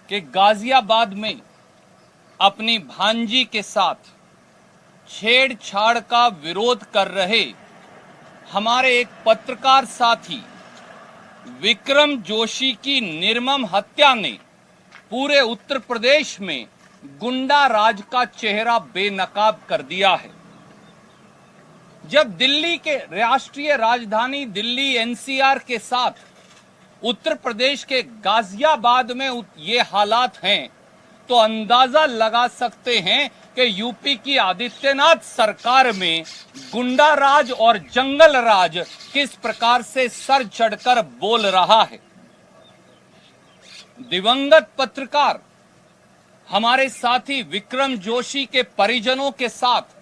कि गाजियाबाद में अपनी भांजी के साथ छेड़छाड़ का विरोध कर रहे हमारे एक पत्रकार साथी विक्रम जोशी की निर्मम हत्या ने पूरे उत्तर प्रदेश में गुंडा राज का चेहरा बेनकाब कर दिया है। जब दिल्ली के राष्ट्रीय राजधानी दिल्ली एनसीआर के साथ उत्तर प्रदेश के गाजियाबाद में ये हालात हैं, तो अंदाजा लगा सकते हैं कि यूपी की आदित्यनाथ सरकार में गुंडा राज और जंगल राज किस प्रकार से सर चढ़कर बोल रहा है। दिवंगत पत्रकार हमारे साथी विक्रम जोशी के परिजनों के साथ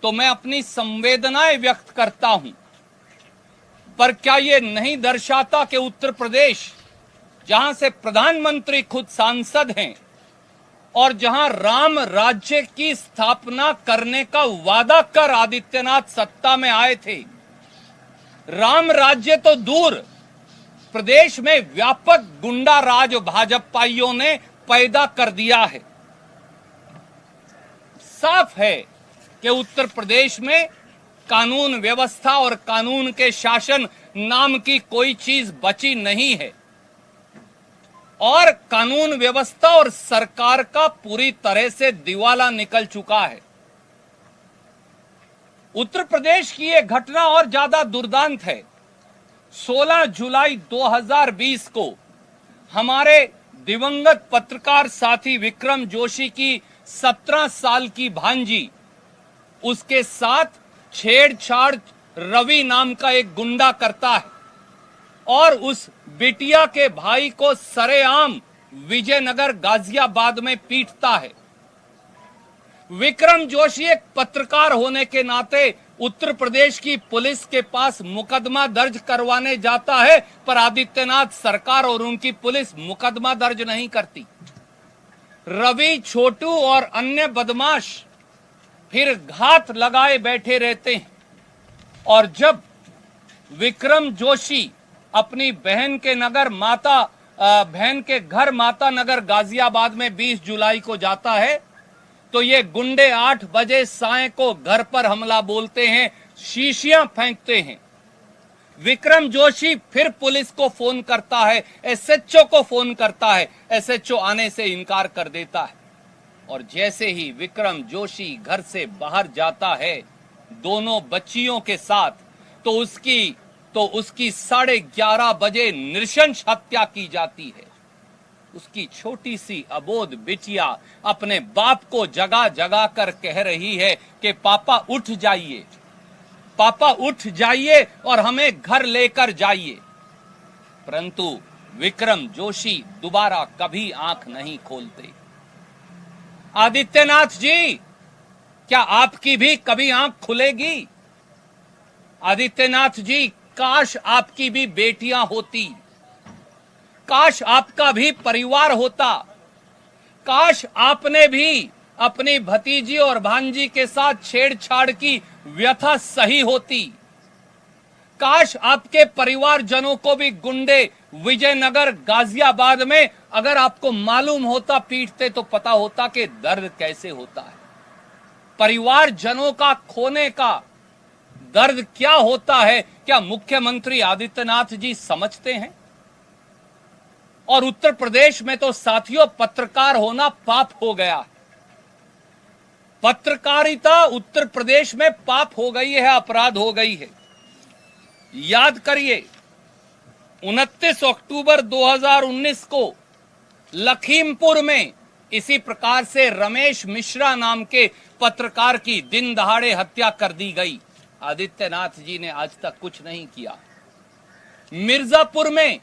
तो मैं अपनी संवेदनाएं व्यक्त करता हूं, पर क्या यह नहीं दर्शाता कि उत्तर प्रदेश, जहां से प्रधानमंत्री खुद सांसद हैं और जहां राम राज्य की स्थापना करने का वादा कर आदित्यनाथ सत्ता में आए थे, राम राज्य तो दूर, प्रदेश में व्यापक गुंडा राज भाजपाइयों ने पैदा कर दिया है। साफ है कि उत्तर प्रदेश में कानून व्यवस्था और कानून के शासन नाम की कोई चीज बची नहीं है और कानून व्यवस्था और सरकार का पूरी तरह से दिवाला निकल चुका है। उत्तर प्रदेश की यह घटना और ज्यादा दुर्दांत है। 16 जुलाई 2020 को हमारे दिवंगत पत्रकार साथी विक्रम जोशी की 17 साल की भांजी, उसके साथ छेड़छाड़ रवि नाम का एक गुंडा करता है और उस बिटिया के भाई को सरेआम विजयनगर गाजियाबाद में पीटता है। विक्रम जोशी एक पत्रकार होने के नाते उत्तर प्रदेश की पुलिस के पास मुकदमा दर्ज करवाने जाता है, पर आदित्यनाथ सरकार और उनकी पुलिस मुकदमा दर्ज नहीं करती। रवि, छोटू और अन्य बदमाश फिर घात लगाए बैठे रहते हैं और जब विक्रम जोशी अपनी बहन के घर माता नगर गाजियाबाद में 20 जुलाई को जाता है, तो ये गुंडे 8 बजे साय को घर पर हमला बोलते हैं, शीशियां फेंकते हैं। विक्रम जोशी फिर पुलिस को फोन करता है, एसएचओ को फोन करता है, एसएचओ आने से इनकार कर देता है और जैसे ही विक्रम जोशी घर से बाहर जाता है दोनों बच्चियों के साथ, तो उसकी 11:30 बजे नृशंस हत्या की जाती है। उसकी छोटी सी अबोध बिटिया अपने बाप को जगा जगा कर कह रही है कि पापा उठ जाइए, पापा उठ जाइए और हमें घर लेकर जाइए, परंतु विक्रम जोशी दोबारा कभी आंख नहीं खोलते। आदित्यनाथ जी, क्या आपकी भी कभी आंख खुलेगी? आदित्यनाथ जी, काश आपकी भी बेटियां होती, काश आपका भी परिवार होता, काश आपने भी अपनी भतीजी और भांजी के साथ छेड़छाड़ की व्यथा सही होती, काश आपके परिवारजनों को भी गुंडे विजयनगर गाजियाबाद में अगर आपको मालूम होता पीटते तो पता होता कि दर्द कैसे होता है। परिवारजनों का खोने का दर्द क्या होता है, क्या मुख्यमंत्री आदित्यनाथ जी समझते हैं? और उत्तर प्रदेश में तो साथियों पत्रकार होना पाप हो गया। पत्रकारिता उत्तर प्रदेश में पाप हो गई है, अपराध हो गई है। याद करिए 29 अक्टूबर 2019 को लखीमपुर में इसी प्रकार से रमेश मिश्रा नाम के पत्रकार की दिन दहाड़े हत्या कर दी गई। आदित्यनाथ जी ने आज तक कुछ नहीं किया। मिर्जापुर में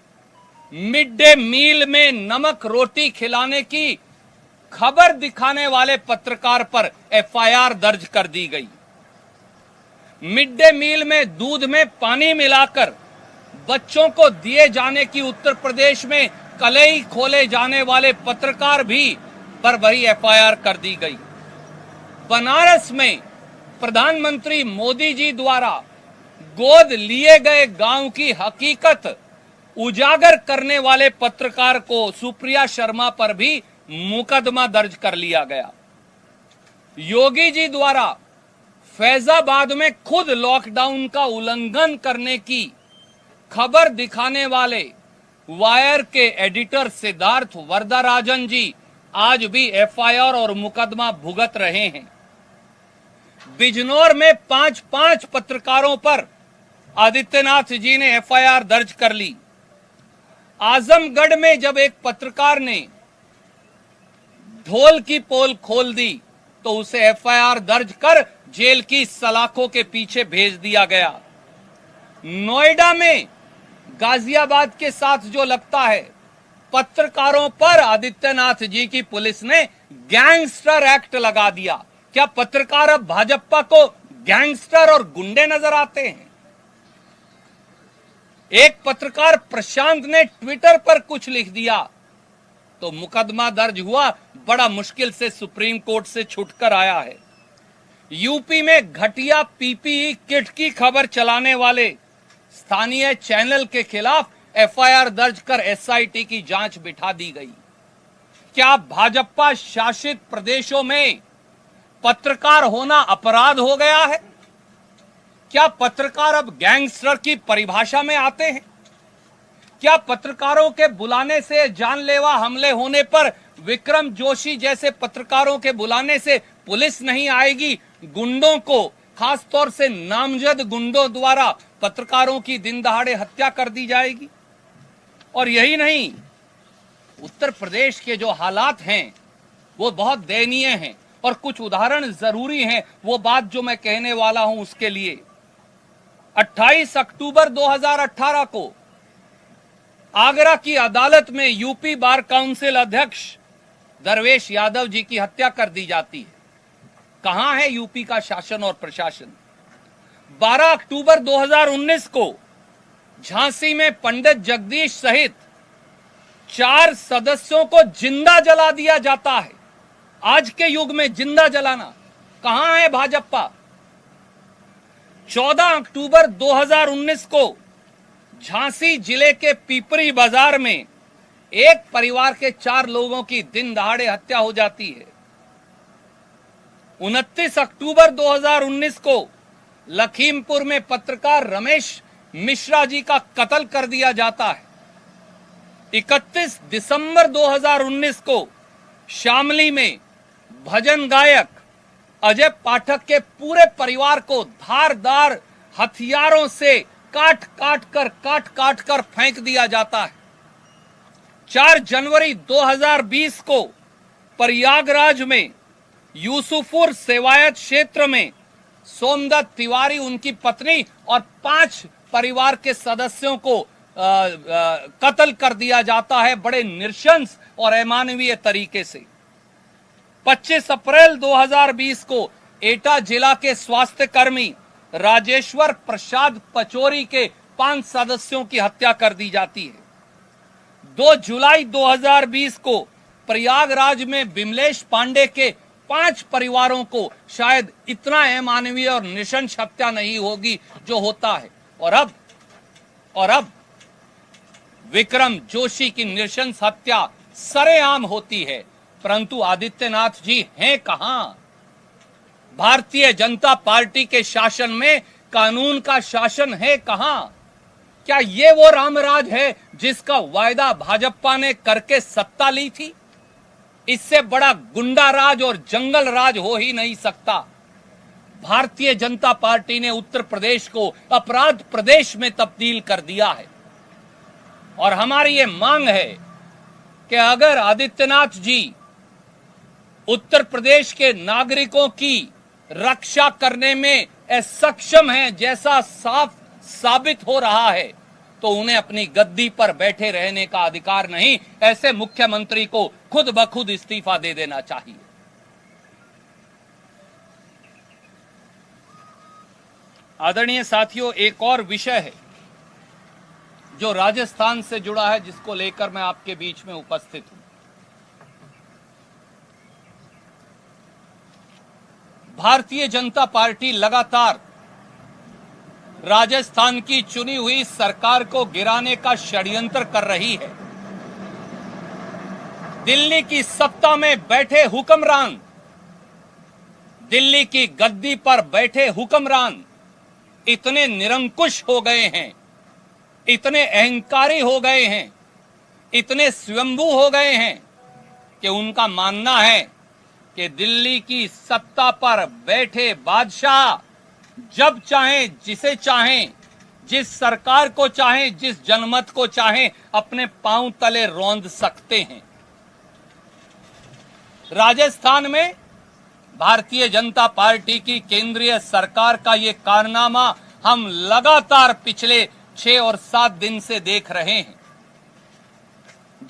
मिड डे मील में नमक रोटी खिलाने की खबर दिखाने वाले पत्रकार पर एफआईआर दर्ज कर दी गई। मिड डे मील में दूध में पानी मिलाकर बच्चों को दिए जाने की उत्तर प्रदेश में कलई खोले जाने वाले पत्रकार भी पर वही एफआईआर कर दी गई। बनारस में प्रधानमंत्री मोदी जी द्वारा गोद लिए गए गांव की हकीकत उजागर करने वाले पत्रकार को सुप्रिया शर्मा पर भी मुकदमा दर्ज कर लिया गया। योगी जी द्वारा फैजाबाद में खुद लॉकडाउन का उल्लंघन करने की खबर दिखाने वाले वायर के एडिटर सिद्धार्थ वरदराजन जी आज भी एफआईआर और मुकदमा भुगत रहे हैं। बिजनौर में 5 पत्रकारों पर आदित्यनाथ जी ने एफआईआर दर्ज कर ली। आजमगढ़ में जब एक पत्रकार ने ढोल की पोल खोल दी तो उसे एफआईआर दर्ज कर जेल की सलाखों के पीछे भेज दिया गया। नोएडा में गाजियाबाद के साथ जो लगता है, पत्रकारों पर आदित्यनाथ जी की पुलिस ने गैंगस्टर एक्ट लगा दिया। क्या पत्रकार अब भाजपा को गैंगस्टर और गुंडे नजर आते हैं? एक पत्रकार प्रशांत ने ट्विटर पर कुछ लिख दिया तो मुकदमा दर्ज हुआ, बड़ा मुश्किल से सुप्रीम कोर्ट से छुटकर आया है। यूपी में घटिया पीपीई किट की खबर चलाने वाले स्थानीय चैनल के खिलाफ एफआईआर दर्ज कर एसआईटी की जांच बिठा दी गई। क्या भाजपा शासित प्रदेशों में पत्रकार होना अपराध हो गया है? क्या पत्रकार अब गैंगस्टर की परिभाषा में आते हैं? क्या पत्रकारों के बुलाने से, जानलेवा हमले होने पर विक्रम जोशी जैसे पत्रकारों के बुलाने से पुलिस नहीं आएगी? गुंडों को, खासतौर से नामजद गुंडों द्वारा पत्रकारों की दिन दहाड़े हत्या कर दी जाएगी? और यही नहीं, उत्तर प्रदेश के जो हालात हैं वो बहुत दयनीय हैं और कुछ उदाहरण जरूरी हैं। वो बात जो मैं कहने वाला हूं उसके लिए 28 अक्टूबर 2018 को आगरा की अदालत में यूपी बार काउंसिल अध्यक्ष दरवेश यादव जी की हत्या कर दी जाती है। कहां है यूपी का शासन और प्रशासन? 12 अक्टूबर 2019 को झांसी में पंडित जगदीश सहित 4 सदस्यों को जिंदा जला दिया जाता है। आज के युग में जिंदा जलाना, कहां है भाजपा? 14 अक्टूबर 2019 को झांसी जिले के पिपरी बाजार में एक परिवार के 4 लोगों की दिन दहाड़े हत्या हो जाती है। 29 अक्टूबर 2019 को लखीमपुर में पत्रकार रमेश मिश्रा जी का कत्ल कर दिया जाता है। 31 दिसंबर 2019 को शामली में भजन गायक अजय पाठक के पूरे परिवार को धारदार हथियारों से काट काट कर फेंक दिया जाता है। 4 जनवरी 2020 को प्रयागराज में यूसुफपुर सेवायत क्षेत्र में सोमदत्त तिवारी, उनकी पत्नी और 5 परिवार के सदस्यों को कत्ल कर दिया जाता है बड़े नृशंस और अमानवीय तरीके से। 25 अप्रैल 2020 को एटा जिला के स्वास्थ्य कर्मी राजेश्वर प्रसाद पचौरी के 5 सदस्यों की हत्या कर दी जाती है। 2 जुलाई 2020 को प्रयागराज में बिमलेश पांडे के 5 परिवारों को शायद इतना अमानवीय और नृशंस हत्या नहीं होगी जो होता है। और अब विक्रम जोशी की नृशंस हत्या सरेआम होती है। परंतु आदित्यनाथ जी हैं कहां? भारतीय जनता पार्टी के शासन में कानून का शासन है कहां? क्या ये वो रामराज है जिसका वायदा भाजपा ने करके सत्ता ली थी? इससे बड़ा गुंडा राज और जंगल राज हो ही नहीं सकता। भारतीय जनता पार्टी ने उत्तर प्रदेश को अपराध प्रदेश में तब्दील कर दिया है और हमारी ये मांग है कि अगर आदित्यनाथ जी उत्तर प्रदेश के नागरिकों की रक्षा करने में असक्षम हैं, जैसा साफ साबित हो रहा है, तो उन्हें अपनी गद्दी पर बैठे रहने का अधिकार नहीं। ऐसे मुख्यमंत्री को खुद ब खुद इस्तीफा दे देना चाहिए। आदरणीय साथियों, एक और विषय है जो राजस्थान से जुड़ा है, जिसको लेकर मैं आपके बीच में उपस्थित हूं। भारतीय जनता पार्टी लगातार राजस्थान की चुनी हुई सरकार को गिराने का षड्यंत्र कर रही है। दिल्ली की सत्ता में बैठे हुक्मरान, दिल्ली की गद्दी पर बैठे हुक्मरान इतने निरंकुश हो गए हैं, इतने अहंकारी हो गए हैं, इतने स्वयंभू हो गए हैं कि उनका मानना है कि दिल्ली की सत्ता पर बैठे बादशाह जब चाहें, जिसे चाहें, जिस सरकार को चाहें, जिस जनमत को चाहें, अपने पांव तले रौंद सकते हैं। राजस्थान में भारतीय जनता पार्टी की केंद्रीय सरकार का ये कारनामा हम लगातार पिछले 6 और 7 दिन से देख रहे हैं।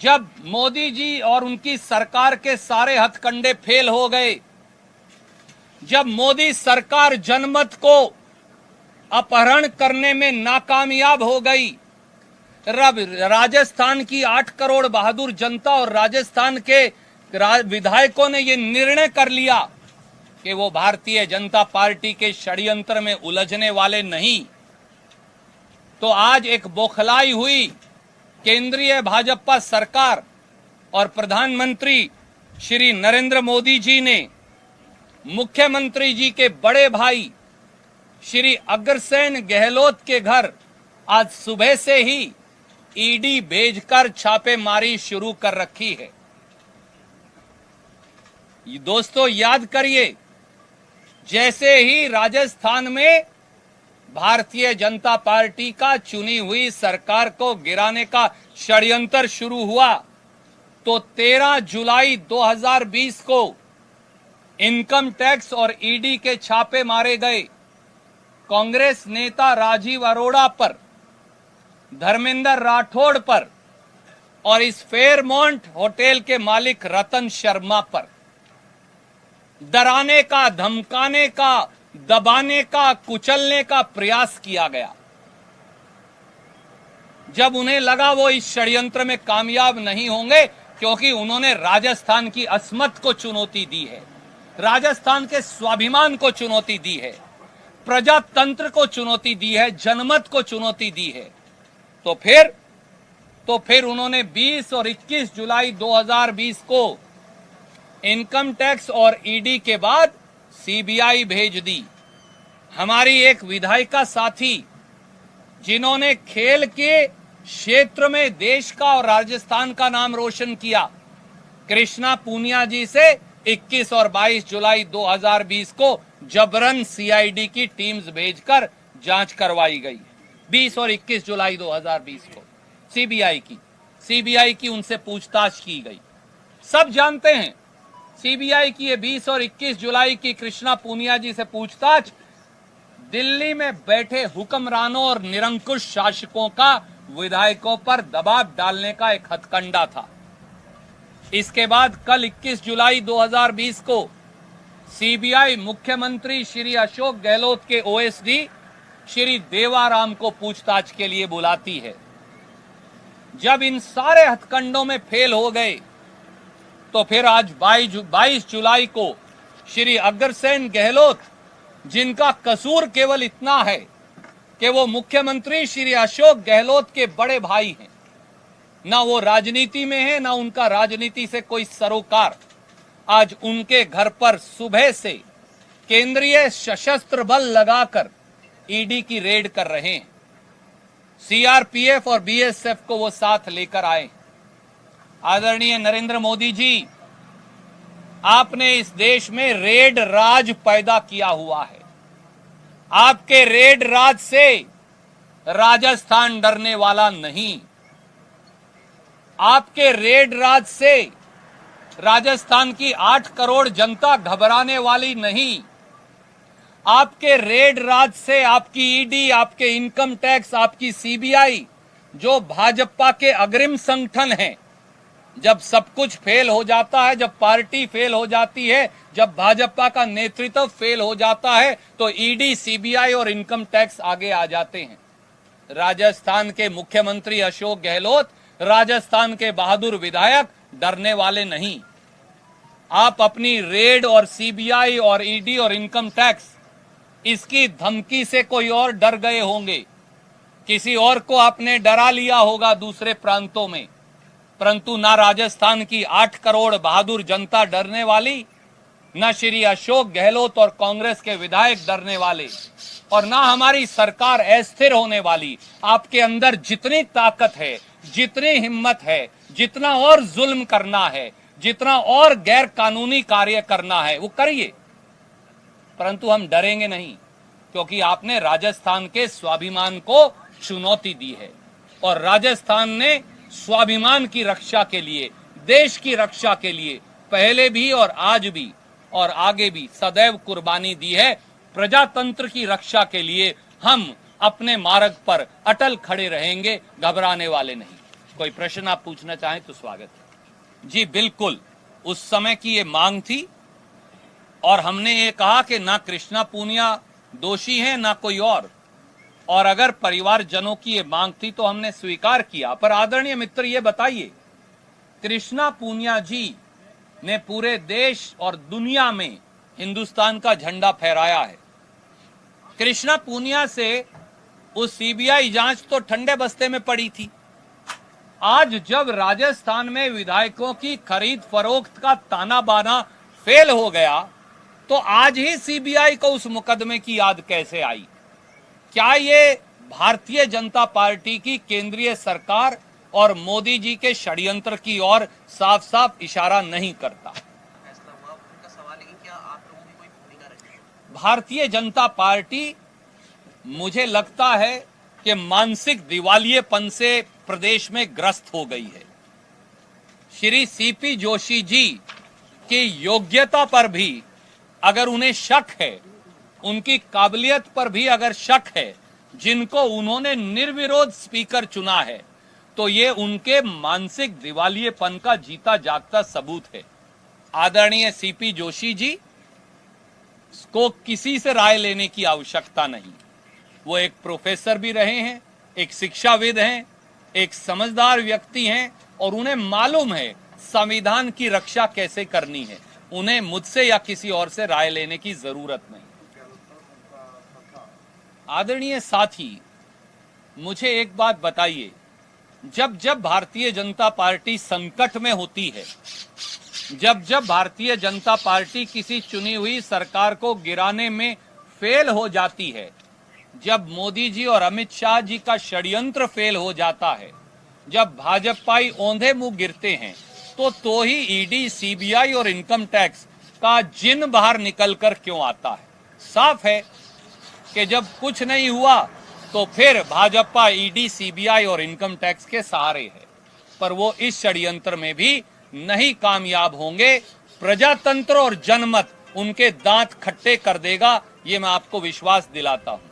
जब मोदी जी और उनकी सरकार के सारे हथकंडे फेल हो गए, जब मोदी सरकार जनमत को अपहरण करने में नाकामयाब हो गई, राजस्थान की 8 करोड़ बहादुर जनता और राजस्थान के विधायकों ने यह निर्णय कर लिया कि वो भारतीय जनता पार्टी के षड्यंत्र में उलझने वाले नहीं, तो आज एक बौखलाई हुई केंद्रीय भाजपा सरकार और प्रधानमंत्री श्री नरेंद्र मोदी जी ने मुख्यमंत्री जी के बड़े भाई श्री अग्रसेन गहलोत के घर आज सुबह से ही ईडी भेजकर छापेमारी शुरू कर रखी है। दोस्तों याद करिए, जैसे ही राजस्थान में भारतीय जनता पार्टी का चुनी हुई सरकार को गिराने का षड्यंत्र शुरू हुआ, तो 13 जुलाई 2020 को इनकम टैक्स और ईडी के छापे मारे गए। कांग्रेस नेता राजीव अरोड़ा पर, धर्मेंद्र राठौड़ पर और इस फेयरमाउंट होटल के मालिक रतन शर्मा पर डराने का, धमकाने का, दबाने का, कुचलने का प्रयास किया गया। जब उन्हें लगा वो इस षड्यंत्र में कामयाब नहीं होंगे, क्योंकि उन्होंने राजस्थान की अस्मत को चुनौती दी है, राजस्थान के स्वाभिमान को चुनौती दी है, प्रजातंत्र को चुनौती दी है, जनमत को चुनौती दी है, तो फिर उन्होंने 20 और 21 जुलाई 2020 को इनकम टैक्स और ईडी के बाद सीबीआई भेज दी। हमारी एक विधायिका साथी, जिन्होंने खेल के क्षेत्र में देश का और राजस्थान का नाम रोशन किया, कृष्णा पूनिया जी से 21 और 22 जुलाई 2020 को जबरन सीआईडी की टीम्स भेजकर जांच करवाई गई। 20 और 21 जुलाई 2020 को सीबीआई की उनसे पूछताछ की गई। सब जानते हैं सीबीआई की ये 20 और 21 जुलाई की कृष्णा पूनिया जी से पूछताछ दिल्ली में बैठे हुक्मरानों और निरंकुश शासकों का विधायकों पर दबाव डालने का एक हथकंडा था। इसके बाद कल 21 जुलाई 2020 को सीबीआई मुख्यमंत्री श्री अशोक गहलोत के ओएसडी श्री देवाराम को पूछताछ के लिए बुलाती है। जब इन सारे हथकंडों में फेल हो गए, तो फिर आज 22 जुलाई को श्री अग्रसेन गहलोत, जिनका कसूर केवल इतना है कि वो मुख्यमंत्री श्री अशोक गहलोत के बड़े भाई हैं, ना वो राजनीति में है, ना उनका राजनीति से कोई सरोकार, आज उनके घर पर सुबह से केंद्रीय सशस्त्र बल लगाकर ईडी की रेड कर रहे हैं। सीआरपीएफ और बीएसएफ को वो साथ लेकर आए। आदरणीय नरेंद्र मोदी जी, आपने इस देश में रेड राज पैदा किया हुआ है। आपके रेड राज से राजस्थान डरने वाला नहीं। आपके रेड राज से राजस्थान की 8 करोड़ जनता घबराने वाली नहीं। आपके रेड राज से आपकी ईडी, आपके इनकम टैक्स, आपकी सीबीआई, जो भाजपा के अग्रिम संगठन हैं, जब सब कुछ फेल हो जाता है, जब पार्टी फेल हो जाती है, जब भाजपा का नेतृत्व फेल हो जाता है, तो ईडी, सीबीआई और इनकम टैक्स आगे आ जाते हैं। राजस्थान के मुख्यमंत्री अशोक गहलोत, राजस्थान के बहादुर विधायक डरने वाले नहीं। आप अपनी रेड और सीबीआई और ईडी और इनकम टैक्स इसकी धमकी से कोई और डर गए होंगे, किसी और को आपने डरा लिया होगा दूसरे प्रांतों में, परंतु ना राजस्थान की 8 करोड़ बहादुर जनता डरने वाली, न श्री अशोक गहलोत और कांग्रेस के विधायक डरने वाले, और ना हमारी सरकार अस्थिर होने वाली। आपके अंदर जितनी ताकत है, जितनी हिम्मत है, जितना और जुल्म करना है, जितना और गैर कानूनी कार्य करना है वो करिए, परंतु हम डरेंगे नहीं, क्योंकि आपने राजस्थान के स्वाभिमान को चुनौती दी है और राजस्थान ने स्वाभिमान की रक्षा के लिए, देश की रक्षा के लिए पहले भी और आज भी और आगे भी सदैव कुर्बानी दी है। प्रजातंत्र की रक्षा के लिए हम अपने मार्ग पर अटल खड़े रहेंगे, घबराने वाले नहीं। कोई प्रश्न आप पूछना चाहें तो स्वागत है। जी बिल्कुल, उस समय की ये मांग थी और हमने ये कहा कि ना कृष्णा पूनिया दोषी हैं ना कोई और अगर परिवारजनों की ये मांग थी तो हमने स्वीकार किया। पर आदरणीय मित्र, ये बताइए, कृष्णा पूनिया जी ने पूरे देश और दुनिया में हिंदुस्तान का झंडा फहराया है। कृष्णा पूनिया से उस सीबीआई जांच तो ठंडे बस्ते में पड़ी थी। आज जब राजस्थान में विधायकों की खरीद फरोख्त का ताना बाना फेल हो गया, तो आज ही सीबीआई को उस मुकदमे की याद कैसे आई? क्या ये भारतीय जनता पार्टी की केंद्रीय सरकार और मोदी जी के षड्यंत्र की ओर साफ साफ इशारा नहीं करता? भारतीय जनता पार्टी, मुझे लगता है कि मानसिक दिवालियेपन से प्रदेश में ग्रस्त हो गई है। श्री सीपी जोशी जी की योग्यता पर भी अगर उन्हें शक है, उनकी काबिलियत पर भी अगर शक है, जिनको उन्होंने निर्विरोध स्पीकर चुना है, तो ये उनके मानसिक दिवालियेपन का जीता जागता सबूत है। आदरणीय सीपी जोशी जी को किसी से राय लेने की आवश्यकता नहीं। वो एक प्रोफेसर भी रहे हैं, एक शिक्षाविद हैं, एक समझदार व्यक्ति हैं और उन्हें मालूम है संविधान की रक्षा कैसे करनी है। उन्हें मुझसे या किसी और से राय लेने की जरूरत नहीं। आदरणीय साथी, मुझे एक बात बताइए, जब जब भारतीय जनता पार्टी संकट में होती है, जब जब भारतीय जनता पार्टी किसी चुनी हुई सरकार को गिराने में फेल हो जाती है, जब मोदी जी और अमित शाह जी का षड्यंत्र फेल हो जाता है, जब भाजपाई औंधे मुंह गिरते हैं, तो ही ईडी, सीबीआई और इनकम टैक्स का जिन बाहर निकलकर क्यों आता है? साफ है कि जब कुछ नहीं हुआ तो फिर भाजपा ईडी, सीबीआई और इनकम टैक्स के सहारे है, पर वो इस षड्यंत्र में भी नहीं कामयाब होंगे। प्रजातंत्र और जनमत उनके दांत खट्टे कर देगा, ये मैं आपको विश्वास दिलाता हूं।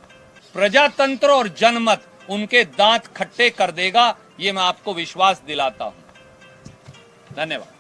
प्रजातंत्र और जनमत उनके दांत खट्टे कर देगा, ये मैं आपको विश्वास दिलाता हूं। धन्यवाद।